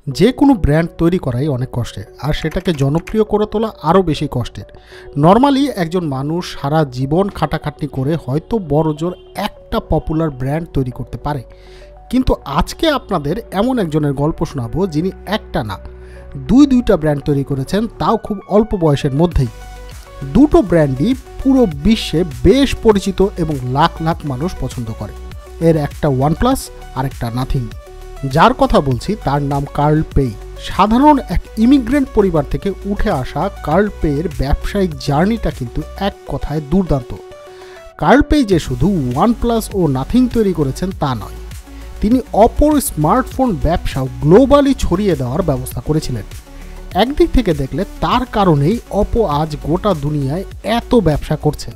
যে কোনো ব্র্যান্ড তৈরি করাই অনেক কষ্টের, আর সেটাকে জনপ্রিয় করে তোলা আরও বেশি কষ্টের। নর্মালি একজন মানুষ সারা জীবন খাটাখাটনি করে হয়তো বড়জোর একটা পপুলার ব্র্যান্ড তৈরি করতে পারে, কিন্তু আজকে আপনাদের এমন একজনের গল্প শোনাবো যিনি একটা না দুইটা ব্র্যান্ড তৈরি করেছেন, তাও খুব অল্প বয়সের মধ্যেই। দুটো ব্র্যান্ডই পুরো বিশ্বে বেশ পরিচিত এবং লাখ লাখ মানুষ পছন্দ করে। এর একটা ওয়ানপ্লাস আর একটা নাথিং। যার কথা বলছি তার নাম কার্ল পেই। সাধারণ এক ইমিগ্রেন্ট পরিবার থেকে উঠে আসা কার্ল পেয়ের ব্যবসায়িক জার্নিটা কিন্তু এক কথায় দুর্দান্ত। কার্ল পেই যে শুধু ওয়ানপ্লাস ও নাথিং তৈরি করেছেন তা নয়, তিনি অপর স্মার্টফোন ব্যবসাও গ্লোবালি ছড়িয়ে দেওয়ার ব্যবস্থা করেছিলেন। একদিক থেকে দেখলে তার কারণেই অপো আজ গোটা দুনিয়ায় এত ব্যবসা করছে।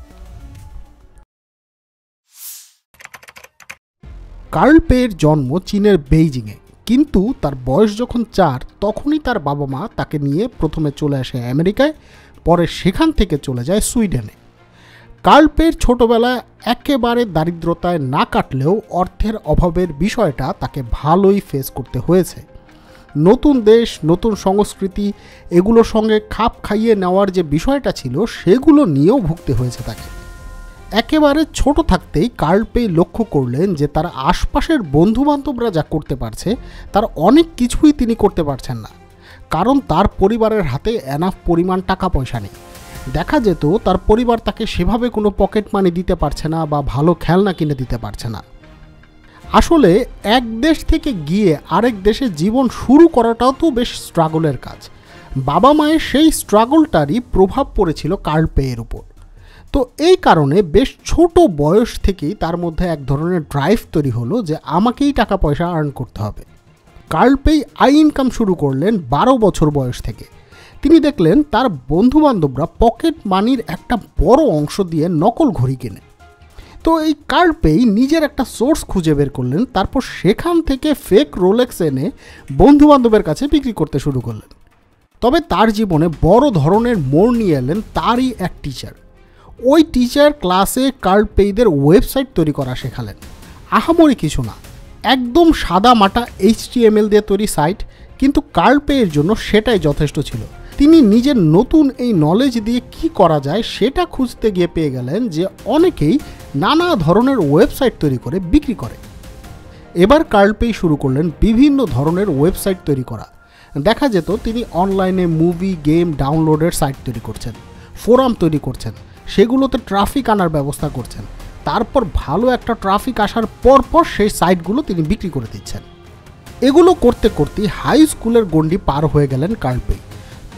কার্ল পেয়ের জন্ম চীনের বেইজিংয়ে, কিন্তু তার বয়স যখন 4 তখনই তার বাবা মা তাকে নিয়ে প্রথমে চলে আসে আমেরিকায়, পরে সেখান থেকে চলে যায় সুইডেনে। কার্ল পেয়ের ছোটোবেলায় একেবারে দারিদ্রতায় না কাটলেও অর্থের অভাবের বিষয়টা তাকে ভালোই ফেস করতে হয়েছে। নতুন দেশ, নতুন সংস্কৃতি, এগুলোর সঙ্গে খাপ খাইয়ে নেওয়ার যে বিষয়টা ছিল সেগুলো নিয়েও ভুগতে হয়েছে তাকে। একেবারে ছোট থাকতেই কার্ল পেই লক্ষ্য করলেন যে তার আশপাশের বন্ধুবান্ধবরা যা করতে পারছে তার অনেক কিছুই তিনি করতে পারছেন না, কারণ তার পরিবারের হাতে এনাফ পরিমাণ টাকা পয়সা নেই। দেখা যেত তার পরিবার তাকে সেভাবে কোনো পকেট মানি দিতে পারছে না বা ভালো খেলনা কিনে দিতে পারছে না। আসলে এক দেশ থেকে গিয়ে আরেক দেশে জীবন শুরু করাটাও তো বেশ স্ট্রাগলের কাজ। বাবা মায়ের সেই স্ট্রাগলটারই প্রভাব পড়েছিল কার্ল পেয়ের উপর। তো এই কারণে বেশ ছোট বয়স থেকেই তার মধ্যে এক ধরনের ড্রাইভ তৈরি হলো যে আমাকেই টাকা পয়সা আর্ন করতে হবে। কার্ল পেই আই ইনকাম শুরু করলেন 12 বছর বয়স থেকে। তিনি দেখলেন তার বন্ধুবান্ধবরা পকেট মানির একটা বড় অংশ দিয়ে নকল ঘড়ি কেনে। তো এই কার্ল পেই নিজের একটা সোর্স খুঁজে বের করলেন, তারপর সেখান থেকে ফেক রোলেক্স এনে বন্ধুবান্ধবের কাছে বিক্রি করতে শুরু করলেন। তবে তার জীবনে বড় ধরনের মোড় নিয়ে এলেন তারই এক টিচার। ওই টিচার ক্লাসে কার্ল পেইদের ওয়েবসাইট তৈরি করা শেখালেন। আহামরি কিছু না, একদম সাদা মাটা HTML দিয়ে তৈরি সাইট, কিন্তু কার্ল পেইয়ের জন্য সেটাই যথেষ্ট ছিল। তিনি নিজের নতুন এই নলেজ দিয়ে কি করা যায় সেটা খুঁজতে গিয়ে পেয়ে গেলেন যে অনেকেই নানা ধরনের ওয়েবসাইট তৈরি করে বিক্রি করে। এবার কার্ল পেই শুরু করলেন বিভিন্ন ধরনের ওয়েবসাইট তৈরি করা। দেখা যেত তিনি অনলাইনে মুভি, গেম ডাউনলোডের সাইট তৈরি করছেন, ফোরাম তৈরি করছেন, সেগুলোতে ট্রাফিক আনার ব্যবস্থা করছেন। তারপর ভালো একটা ট্রাফিক আসার পরপর সেই সাইটগুলো তিনি বিক্রি করে দিচ্ছেন। এগুলো করতে করতে হাই স্কুলের গণ্ডি পার হয়ে গেলেন কার্ল পেই।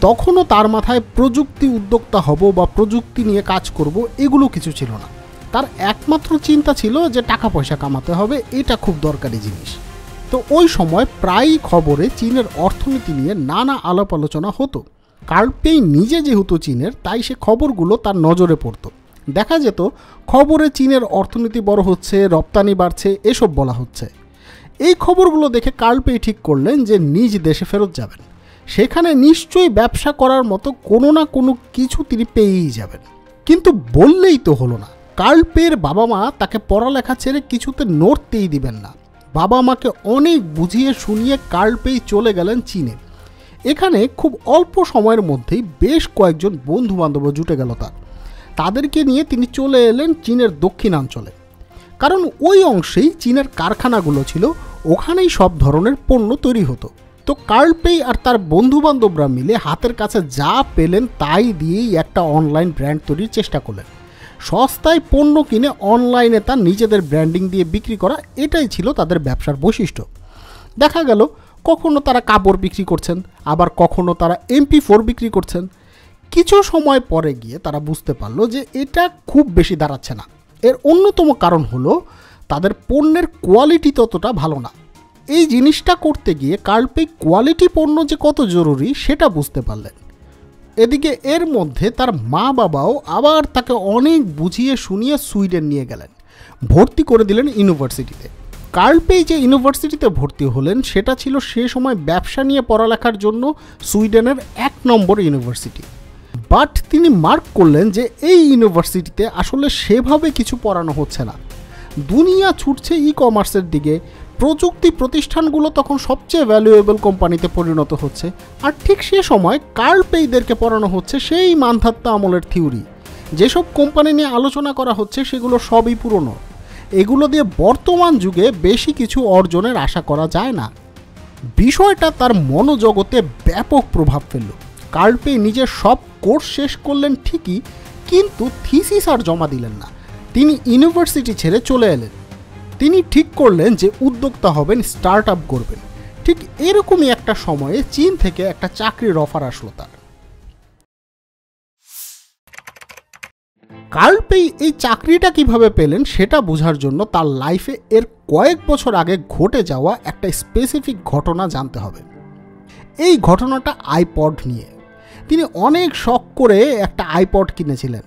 তখনও তার মাথায় প্রযুক্তি উদ্যোক্তা হব বা প্রযুক্তি নিয়ে কাজ করব এগুলো কিছু ছিল না। তার একমাত্র চিন্তা ছিল যে টাকা পয়সা কামাতে হবে, এটা খুব দরকারি জিনিস। তো ওই সময় প্রায়ই খবরে চীনের অর্থনীতি নিয়ে নানা আলাপ আলোচনা হতো। কার্ল পেই নিজে যেহেতু চীনের, তাই সে খবরগুলো তার নজরে পড়তো। দেখা যেত খবরে চীনের অর্থনীতি বড় হচ্ছে, রপ্তানি বাড়ছে, এসব বলা হচ্ছে। এই খবরগুলো দেখে কার্ল পেই ঠিক করলেন যে নিজ দেশে ফেরত যাবেন। সেখানে নিশ্চয়ই ব্যবসা করার মতো কোনো না কোনো কিছু তিনি পেয়েই যাবেন। কিন্তু বললেই তো হলো না, কার্ল পেয়ের বাবা মা তাকে পড়ালেখা ছেড়ে কিছুতে নড়তেই দিবেন না। বাবা মাকে অনেক বুঝিয়ে শুনিয়ে কার্ল পেই চলে গেলেন চীনে। এখানে খুব অল্প সময়ের মধ্যেই বেশ কয়েকজন বন্ধু বান্ধব জুটে গেল তাদেরকে নিয়ে তিনি চলে এলেন চীনের দক্ষিণাঞ্চলে, কারণ ওই অংশেই চীনের কারখানাগুলো ছিল, ওখানেই সব ধরনের পণ্য তৈরি হতো। তো কার্ল পেই আর তার বন্ধু বান্ধবরা মিলে হাতের কাছে যা পেলেন তাই দিয়েই একটা অনলাইন ব্র্যান্ড তৈরির চেষ্টা করলেন। সস্তায় পণ্য কিনে অনলাইনে তার নিজেদের ব্র্যান্ডিং দিয়ে বিক্রি করা, এটাই ছিল তাদের ব্যবসার বৈশিষ্ট্য। দেখা গেল কখনো তারা কাপড় বিক্রি করছেন, আবার কখনো তারা MP4 বিক্রি করছেন। কিছু সময় পরে গিয়ে তারা বুঝতে পারলো যে এটা খুব বেশি দাঁড়াচ্ছে না। এর অন্যতম কারণ হলো তাদের পণ্যের কোয়ালিটি ততটা ভালো না। এই জিনিসটা করতে গিয়ে কার্ল পেই কোয়ালিটি পণ্য যে কত জরুরি সেটা বুঝতে পারলেন। এদিকে এর মধ্যে তার মা বাবাও আবার তাকে অনেক বুঝিয়ে শুনিয়ে সুইডেন নিয়ে গেলেন, ভর্তি করে দিলেন ইউনিভার্সিটিতে। কার্ল পেই যে ইউনিভার্সিটিতে ভর্তি হলেন সেটা ছিল সে সময় ব্যবসা নিয়ে পড়ালেখার জন্য সুইডেনের 1 নম্বর ইউনিভার্সিটি। বাট তিনি মার্ক করলেন যে এই ইউনিভার্সিটিতে আসলে সেভাবে কিছু পড়ানো হচ্ছে না। দুনিয়া ছুটছে ই কমার্সের দিকে, প্রযুক্তি প্রতিষ্ঠানগুলো তখন সবচেয়ে ভ্যালুয়েবল কোম্পানিতে পরিণত হচ্ছে, আর ঠিক সে সময় কার্ল পেইদেরকে পড়ানো হচ্ছে সেই মানধাত্তা আমলের থিওরি। যেসব কোম্পানি নিয়ে আলোচনা করা হচ্ছে সেগুলো সবই পুরনো, এগুলো দিয়ে বর্তমান যুগে বেশি কিছু অর্জনের আশা করা যায় না। বিষয়টা তার মনোজগতে ব্যাপক প্রভাব ফেলল। কার্ল পে নিজের সব কোর্স শেষ করলেন ঠিকই, কিন্তু থিসিস আর জমা দিলেন না। তিনি ইউনিভার্সিটি ছেড়ে চলে এলেন। তিনি ঠিক করলেন যে উদ্যোক্তা হবেন, স্টার্ট আপ করবেন। ঠিক এরকমই একটা সময়ে চীন থেকে একটা চাকরির অফার আসলো তার। কার্ল পে এই চাকরিটা কিভাবে পেলেন সেটা বোঝার জন্য তার লাইফে এর কয়েক বছর আগে ঘটে যাওয়া একটা স্পেসিফিক ঘটনা জানতে হবে। এই ঘটনাটা আইপড নিয়ে। তিনি অনেক শখ করে একটা আইপড কিনেছিলেন,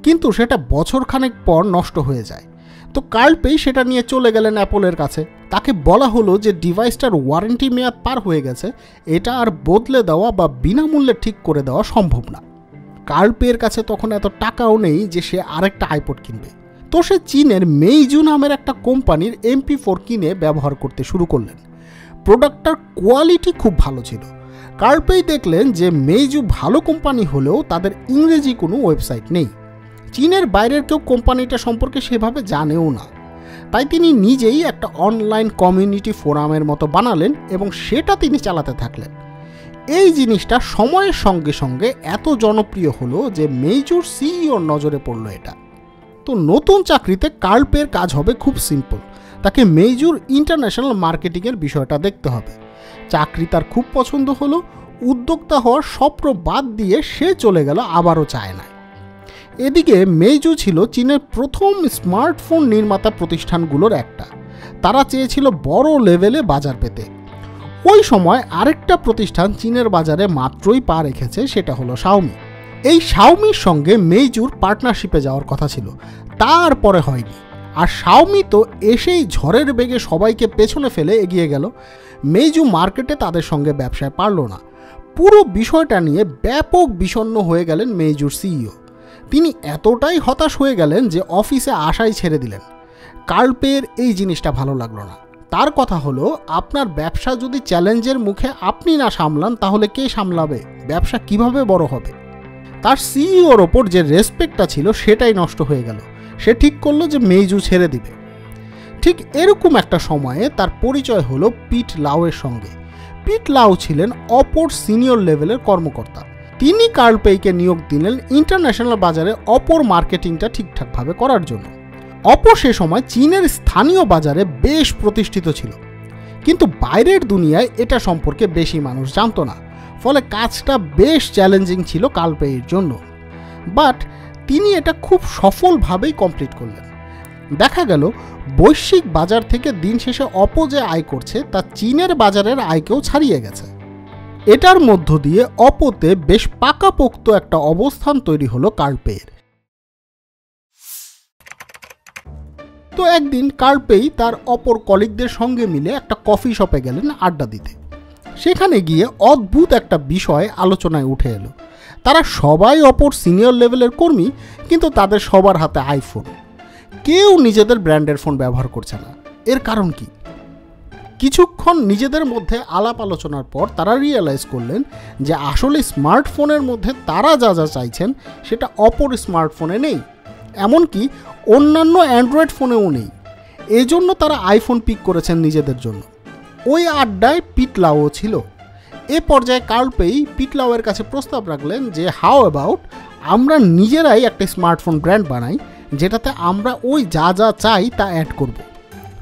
কিন্তু সেটা বছরখানেক পর নষ্ট হয়ে যায়। তো কার্ল পে সেটা নিয়ে চলে গেলেন অ্যাপলের কাছে। তাকে বলা হলো যে ডিভাইসটার ওয়ারেন্টি মেয়াদ পার হয়ে গেছে, এটা আর বদলে দেওয়া বা বিনামূল্যে ঠিক করে দেওয়া সম্ভব না। কার্ল পের কাছে তখন এত টাকাও নেই যে সে আরেকটা আইপড কিনবে। তো সে চীনের মেইজু নামের একটা কোম্পানির MP4 কিনে ব্যবহার করতে শুরু করলেন। প্রোডাক্টটার কোয়ালিটি খুব ভালো ছিল। কার্ল পে দেখলেন যে মেইজু ভালো কোম্পানি হলেও তাদের ইংরেজি কোনো ওয়েবসাইট নেই। চীনের বাইরের কেউ কোম্পানিটা সম্পর্কে সেভাবে জানেও না। তাই তিনি নিজেই একটা অনলাইন কমিউনিটি ফোরামের মতো বানালেন এবং সেটা তিনি চালাতে থাকলেন। এই জিনিসটা সময়ের সঙ্গে সঙ্গে এত জনপ্রিয় হলো যে মেইজুর সিইওর নজরে পড়ল এটা। তো নতুন চাকরিতে কার্ল পের কাজ হবে খুব সিম্পল। তাকে মেইজুর ইন্টারন্যাশনাল মার্কেটিংয়ের বিষয়টা দেখতে হবে। চাকরি তার খুব পছন্দ হলো। উদ্যোক্তা হওয়ার স্বপ্ন বাদ দিয়ে সে চলে গেল আবারও চায়নায়। এদিকে মেইজু ছিল চীনের প্রথম স্মার্টফোন নির্মাতা প্রতিষ্ঠানগুলোর একটা। তারা চেয়েছিল বড় লেভেলে বাজার পেতে। ওই সময় আরেকটা প্রতিষ্ঠান চীনের বাজারে মাত্রই পা রেখেছে, সেটা হলো শাওমি। এই শাওমির সঙ্গে মেইজুর পার্টনারশিপে যাওয়ার কথা ছিল, তারপরে হয়নি। আর শাওমি তো এসেই ঝড়ের বেগে সবাইকে পেছনে ফেলে এগিয়ে গেল। মেইজু মার্কেটে তাদের সঙ্গে ব্যবসায় পারল না। পুরো বিষয়টা নিয়ে ব্যাপক বিষণ্ণ হয়ে গেলেন মেইজুর সিইও। তিনি এতটাই হতাশ হয়ে গেলেন যে অফিসে আসাই ছেড়ে দিলেন। কার্ল পের এই জিনিসটা ভালো লাগলো না। তার কথা হলো, আপনার ব্যবসা যদি চ্যালেঞ্জের মুখে আপনি না সামলান তাহলে কে সামলাবে? ব্যবসা কিভাবে বড় হবে? তার সিইওর ওপর যে রেসপেক্টটা ছিল সেটাই নষ্ট হয়ে গেল। সে ঠিক করলো যে মেইজু ছেড়ে দিবে। ঠিক এরকম একটা সময়ে তার পরিচয় হলো পিট লাওয়ের সঙ্গে। পিট লাও ছিলেন অপর সিনিয়র লেভেলের কর্মকর্তা। তিনি কার্ল পেকে নিয়োগ দিলেন ইন্টারন্যাশনাল বাজারে অপর মার্কেটিংটা ঠিকঠাকভাবে করার জন্য। অপর সে সময় চীনের স্থানীয় বাজারে বেশ প্রতিষ্ঠিত ছিল, কিন্তু বাইরের দুনিয়ায় এটা সম্পর্কে বেশি মানুষ জানতো না। ফলে কাজটা বেশ চ্যালেঞ্জিং ছিল কার্ল পের জন্য। বাট তিনি এটা খুব সফলভাবেই কমপ্লিট করলেন। দেখা গেল বৈশ্বিক বাজার থেকে দিন শেষে অপো যে আয় করছে তা চীনের বাজারের আয়কেও ছাড়িয়ে গেছে। এটার মধ্য দিয়ে অপোতে বেশ পাকাপোক্ত একটা অবস্থান তৈরি হলো কার্ল পের। তো একদিন কার্ল পে তার অপর কলিগদের সঙ্গে মিলে একটা কফি শপে গেলেন আড্ডা দিতে। সেখানে গিয়ে অদ্ভুত একটা বিষয় আলোচনায় উঠে এলো। তারা সবাই অপর সিনিয়র লেভেলের কর্মী, কিন্তু তাদের সবার হাতে আইফোন। কেউ নিজেদের ব্র্যান্ডের ফোন ব্যবহার করছে না। এর কারণ কি? কিছুক্ষণ নিজেদের মধ্যে আলাপ আলোচনার পর তারা রিয়েলাইজ করলেন যে আসলে স্মার্টফোনের মধ্যে তারা যা যা চাইছেন সেটা অপর স্মার্টফোনে নেই, এমনকি অন্যান্য অ্যান্ড্রয়েড ফোনেও নেই। এজন্য তারা আইফোন পিক করেছেন নিজেদের জন্য। ওই আড্ডায় পিট লাও ছিল। এ পর্যায়ে কার্ল পে পিট লাওয়ের কাছে প্রস্তাব রাখলেন যে হাউ অ্যাবাউট আমরা নিজেরাই একটা স্মার্টফোন ব্র্যান্ড বানাই, যেটাতে আমরা ওই যা যা চাই তা অ্যাড করব।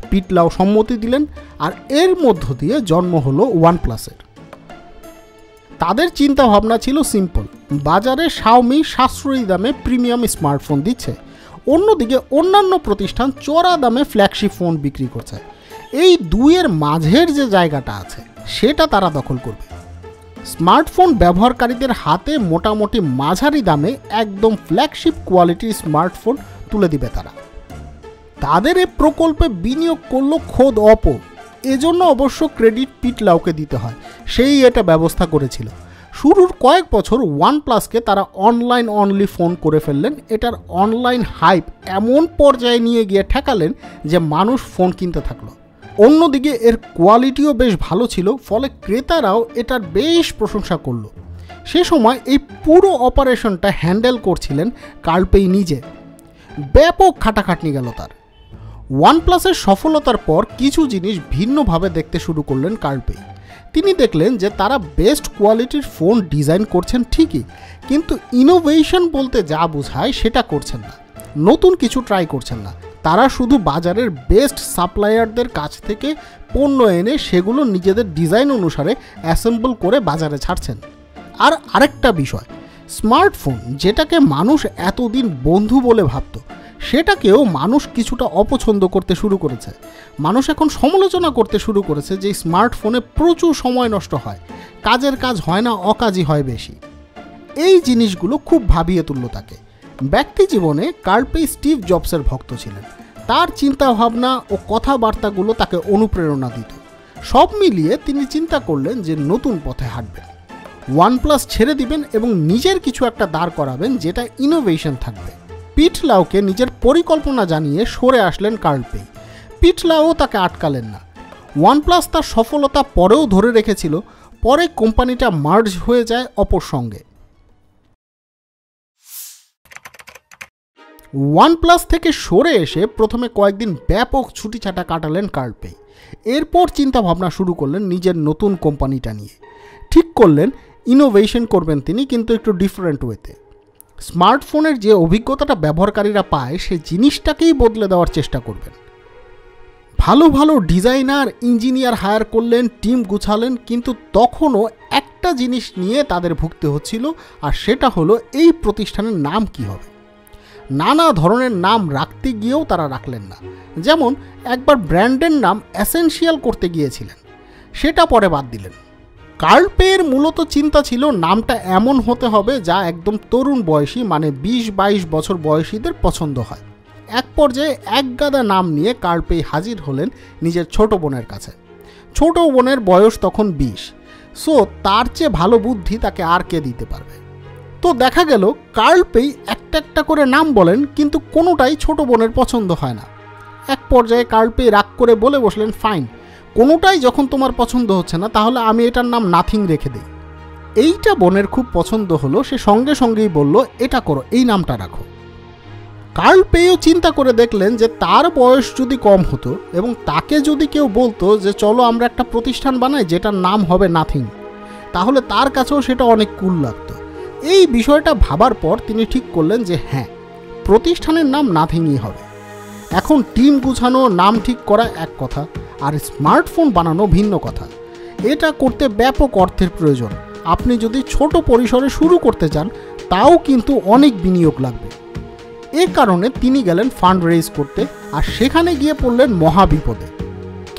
পিট লাও সম্মতি দিলেন, আর এর মধ্য দিয়ে জন্ম হলো ওয়ানপ্লাসের। তাদের চিন্তা ভাবনা ছিল সিম্পল। বাজারে শাওমি সাশ্রয়ী দামে প্রিমিয়াম স্মার্টফোন দিচ্ছে, অন্যদিকে অন্যান্য প্রতিষ্ঠান চড়া দামে ফ্ল্যাগশিপ ফোন বিক্রি করছে। এই দুইয়ের মাঝের যে জায়গাটা আছে সেটা তারা দখল করবে। স্মার্টফোন ব্যবহারকারীদের হাতে মোটামুটি মাঝারি দামে একদম ফ্ল্যাগশিপ কোয়ালিটির স্মার্টফোন তুলে দিবে তারা। তাদের এই প্রকল্পে বিনিয়োগ করলো খোদ অপো। এজন্য অবশ্য ক্রেডিট পিট লাওকে দিতে হয়, সেই এটা ব্যবস্থা করেছিল। শুরুর কয়েক বছর ওয়ানপ্লাসকে তারা অনলাইন অনলি ফোন করে ফেললেন। এটার অনলাইন হাইপ এমন পর্যায়ে নিয়ে গিয়ে ঠেকালেন যে মানুষ ফোন কিনতে থাকলো। অন্যদিকে এর কোয়ালিটিও বেশ ভালো ছিল, ফলে ক্রেতারাও এটার বেশ প্রশংসা করল। সে সময় এই পুরো অপারেশনটা হ্যান্ডেল করছিলেন কার্ল পেই নিজে। ব্যাপক খাটাখাটনি গেল তার। ওয়ানপ্লাসের সফলতার পর কিছু জিনিস ভিন্নভাবে দেখতে শুরু করলেন কার্ল পেই। তিনি দেখলেন যে তারা বেস্ট কোয়ালিটির ফোন ডিজাইন করছেন ঠিকই, কিন্তু ইনোভেশন বলতে যা বোঝায় সেটা করছেন না, নতুন কিছু ট্রাই করছেন না। তারা শুধু বাজারের বেস্ট সাপ্লায়ারদের কাছ থেকে পণ্য এনে সেগুলো নিজেদের ডিজাইন অনুসারে অ্যাসেম্বল করে বাজারে ছাড়ছেন। আর আরেকটা বিষয়, স্মার্টফোন যেটাকে মানুষ এতদিন বন্ধু বলে ভাবত, সেটাকেও মানুষ কিছুটা অপছন্দ করতে শুরু করেছে। মানুষ এখন সমালোচনা করতে শুরু করেছে যে স্মার্টফোনে প্রচুর সময় নষ্ট হয়, কাজের কাজ হয় না, অকাজই হয় বেশি। এই জিনিসগুলো খুব ভাবিয়ে তুলল তাকে। ব্যক্তি জীবনে কার্ল পেই স্টিভ জবসের ভক্ত ছিলেন। তার চিন্তাভাবনা ও কথাবার্তাগুলো তাকে অনুপ্রেরণা দিত। সব মিলিয়ে তিনি চিন্তা করলেন যে নতুন পথে হাঁটবেন, ওয়ানপ্লাস ছেড়ে দিবেন এবং নিজের কিছু একটা দাঁড় করাবেন যেটা ইনোভেশন থাকবে। পিট লাউকে নিজের পরিকল্পনা জানিয়ে সরে আসলেন কার্ল পেই। পিট লাউও তাকে আটকালেন না। ওয়ানপ্লাস তার সফলতা পরেও ধরে রেখেছিল। পরে কোম্পানিটা মার্জ হয়ে যায় অপর সঙ্গে। ওয়ানপ্লাস থেকে সরে এসে প্রথমে কয়েকদিন ব্যাপক ছুটিছাটা কাটালেন কার্ল পেই। এরপর চিন্তা ভাবনা শুরু করলেন নিজের নতুন কোম্পানিটা নিয়ে। ঠিক করলেন ইনোভেশন করবেন তিনি, কিন্তু একটু ডিফারেন্ট ওয়েতে। স্মার্টফোনের যে অভিজ্ঞতাটা ব্যবহারকারীরা পায় সে জিনিসটাকেই বদলে দেওয়ার চেষ্টা করবেন। ভালো ভালো ডিজাইনার, ইঞ্জিনিয়ার হায়ার করলেন, টিম গুছালেন, কিন্তু তখনও একটা জিনিস নিয়ে তাদের ভুগতে হচ্ছিল, আর সেটা হলো এই প্রতিষ্ঠানের নাম কি হবে। নানা ধরনের নাম রাখতে গিয়েও তারা রাখলেন না। যেমন একবার ব্র্যান্ডের নাম এসেনশিয়াল করতে গিয়েছিলেন, সেটা পরে বাদ দিলেন। কার্ল পেয়ের মূলত চিন্তা ছিল নামটা এমন হতে হবে যা একদম তরুণ বয়সী, মানে 20-22 বছর বয়সীদের পছন্দ হয়। এক পর্যায়ে এক গাদা নাম নিয়ে কার্ল পেই হাজির হলেন নিজের ছোট বোনের কাছে। ছোট বোনের বয়স তখন 20, সো তার চেয়ে ভালো বুদ্ধি তাকে আর কে দিতে পারবে। তো দেখা গেল কার্ল পেই একটা একটা করে নাম বলেন, কিন্তু কোনোটাই ছোট বোনের পছন্দ হয় না। এক পর্যায়ে কার্ল পেই রাগ করে বলে বসলেন, ফাইন, কোনোটাই যখন তোমার পছন্দ হচ্ছে না তাহলে আমি এটার নাম নাথিং রেখে দিই। এইটা বোনের খুব পছন্দ হলো, সে সঙ্গে সঙ্গেই বলল, এটা করো, এই নামটা রাখো। কার্ল পেইও চিন্তা করে দেখলেন যে তার বয়স যদি কম হতো এবং তাকে যদি কেউ বলতো যে চলো আমরা একটা প্রতিষ্ঠান বানাই যেটার নাম হবে নাথিং, তাহলে তার কাছেও সেটা অনেক কুল লাগতো। এই বিষয়টা ভাবার পর তিনি ঠিক করলেন যে হ্যাঁ, প্রতিষ্ঠানের নাম নাথিংই হবে। এখন টিম গুছানো, নাম ঠিক করা এক কথা, আর স্মার্টফোন বানানো ভিন্ন কথা। এটা করতে ব্যাপক অর্থের প্রয়োজন। আপনি যদি ছোট পরিসরে শুরু করতে চান তাও কিন্তু অনেক বিনিয়োগ লাগবে। এ কারণে তিনি গেলেন ফান্ড রেইজ করতে, আর সেখানে গিয়ে পড়লেন মহা বিপদে।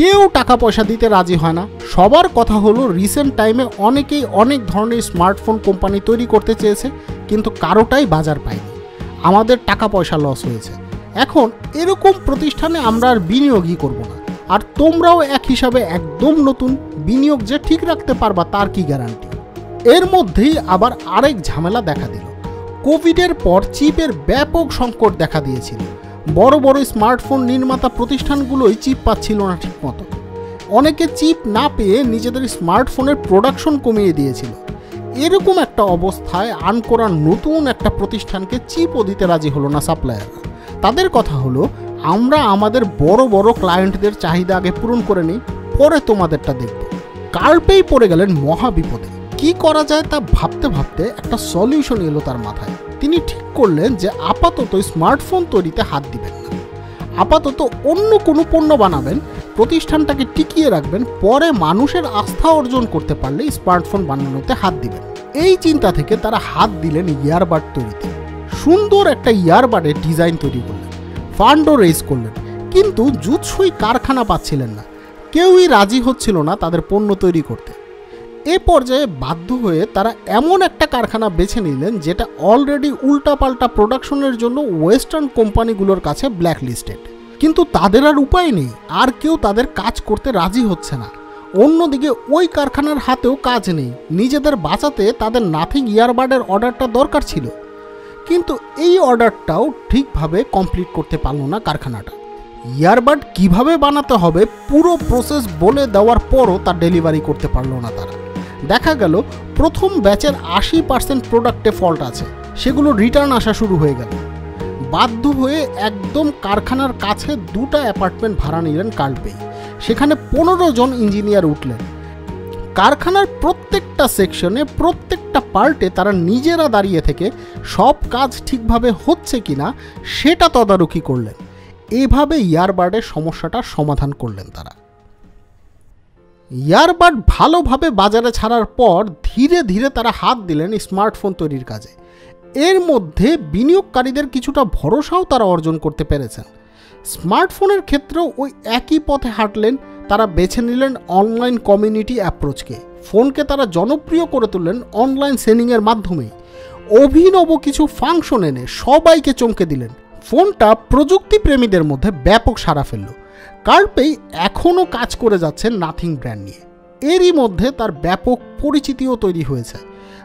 কেউ টাকা পয়সা দিতে রাজি হয় না। সবার কথা হলো রিসেন্ট টাইমে অনেকেই অনেক ধরনের স্মার্টফোন কোম্পানি তৈরি করতে চেয়েছে, কিন্তু কারোটাই বাজার পায়নি। আমাদের টাকা পয়সা লস হয়েছে। এখন এরকম প্রতিষ্ঠানে আমরা আর বিনিয়োগই করব না, আর তোমরাও এক হিসাবে একদম নতুন, বিনিয়োগ যে ঠিক রাখতে পারবা তার কি গ্যারান্টি। এর মধ্যেই আবার আরেক ঝামেলা দেখা দিল। কোভিডের পর চিপের ব্যাপক সংকট দেখা দিয়েছিল। বড় বড় স্মার্টফোন নির্মাতা প্রতিষ্ঠানগুলোই চিপ পাচ্ছিল না ঠিক মতো। অনেকে চিপ না পেয়ে নিজেদের স্মার্টফোনের প্রোডাকশন কমিয়ে দিয়েছিল। এরকম একটা অবস্থায় আনকোরা নতুন একটা প্রতিষ্ঠানকে চিপও দিতে রাজি হলো না সাপ্লায়াররা। তাদের কথা হলো, আমরা আমাদের বড় বড় ক্লায়েন্টদের চাহিদা আগে পূরণ করে নিই, পরে তোমাদেরটা দেখব। কার্ল পেই পড়ে গেলেন মহা বিপদে। কি করা যায় তা ভাবতে ভাবতে একটা সলিউশন এলো তার মাথায়। তিনি ঠিক করলেন যে আপাতত স্মার্টফোন তৈরিতে হাত দিবেন না, আপাতত অন্য কোনো পণ্য বানাবেন, প্রতিষ্ঠানটাকে টিকিয়ে রাখবেন, পরে মানুষের আস্থা অর্জন করতে পারলে স্মার্টফোন বানানোতে হাত দিবেন। এই চিন্তা থেকে তারা হাত দিলেন ইয়ারবাড তৈরিতে। সুন্দর একটা ইয়ারবাডের ডিজাইন তৈরি করলেন, ফান্ডও রেইজ করলেন, কিন্তু জুৎসই কারখানা পাচ্ছিলেন না। কেউই রাজি হচ্ছিল না তাদের পণ্য তৈরি করতে। এ পর্যায়ে বাধ্য হয়ে তারা এমন একটা কারখানা বেছে নিলেন যেটা অলরেডি উল্টাপাল্টা প্রোডাকশনের জন্য ওয়েস্টার্ন কোম্পানিগুলোর কাছে ব্ল্যাক লিস্টেড। কিন্তু তাদের আর উপায় নেই, আর কেউ তাদের কাজ করতে রাজি হচ্ছে না। অন্যদিকে ওই কারখানার হাতেও কাজ নেই। নিজেদের বাঁচাতে তাদের নাথিং ইয়ারবাডের অর্ডারটা দরকার ছিল, কিন্তু এই অর্ডারটাও ঠিকভাবে কমপ্লিট করতে পারল না কারখানাটা। ইয়ারবাড কিভাবে বানাতে হবে পুরো প্রসেস বলে দেওয়ার পরও তা ডেলিভারি করতে পারলো না তারা। দেখা গেল প্রথম ব্যাচের 80% প্রোডাক্টে ফল্ট আছে, সেগুলো রিটার্ন আসা শুরু হয়ে গেল। বাধ্য হয়ে একদম কারখানার কাছে 2টা অ্যাপার্টমেন্ট ভাড়া নিলেন কার্ল পেই। সেখানে 15 জন ইঞ্জিনিয়ার উঠলেন। কারখানার প্রত্যেকটা সেকশনে, প্রত্যেকটা পার্টে তারা নিজেরা দাঁড়িয়ে থেকে সব কাজ ঠিকভাবে হচ্ছে কিনা সেটা তদারকি করলেন। এভাবে ইয়ারবাডের সমস্যাটার সমাধান করলেন তারা। ইয়ারবাড ভালোভাবে বাজারে ছাড়ার পর ধীরে ধীরে তারা হাত দিলেন স্মার্টফোন তৈরির কাজে। এর মধ্যে বিনিয়োগকারীদের কিছুটা ভরসাও তারা অর্জন করতে পেরেছেন। স্মার্টফোনের ক্ষেত্রেও ওই একই পথে হাঁটলেন। তারা বেছে নিলেন অনলাইন কমিউনিটি অ্যাপ্রোচকে। ফোনকে তারা জনপ্রিয় করে তুললেন অনলাইন সেলিংয়ের মাধ্যমেই। অভিনব কিছু ফাংশন এনে সবাইকে চমকে দিলেন। ফোনটা প্রযুক্তি প্রেমীদের মধ্যে ব্যাপক সাড়া ফেলল। কার্ল পেই এখনও কাজ করে যাচ্ছেন নাথিং ব্র্যান্ড নিয়ে। এরই মধ্যে তার ব্যাপক পরিচিতিও তৈরি হয়েছে।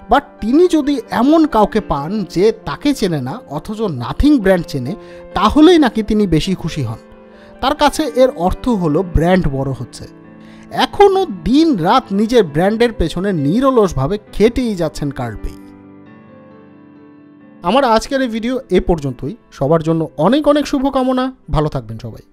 বাট তিনি যদি এমন কাউকে পান যে তাকে চেনে না অথচ নাথিং ব্র্যান্ড চেনে, তাহলেই নাকি তিনি বেশি খুশি হন। তার কাছে এর অর্থ হলো ব্র্যান্ড বড় হচ্ছে। এখনও দিন রাত নিজের ব্র্যান্ডের পেছনে নিরলসভাবে খেটেই যাচ্ছেন কার্ল পেই। আমার আজকের এই ভিডিও এ পর্যন্তই। সবার জন্য অনেক অনেক শুভকামনা। ভালো থাকবেন সবাই।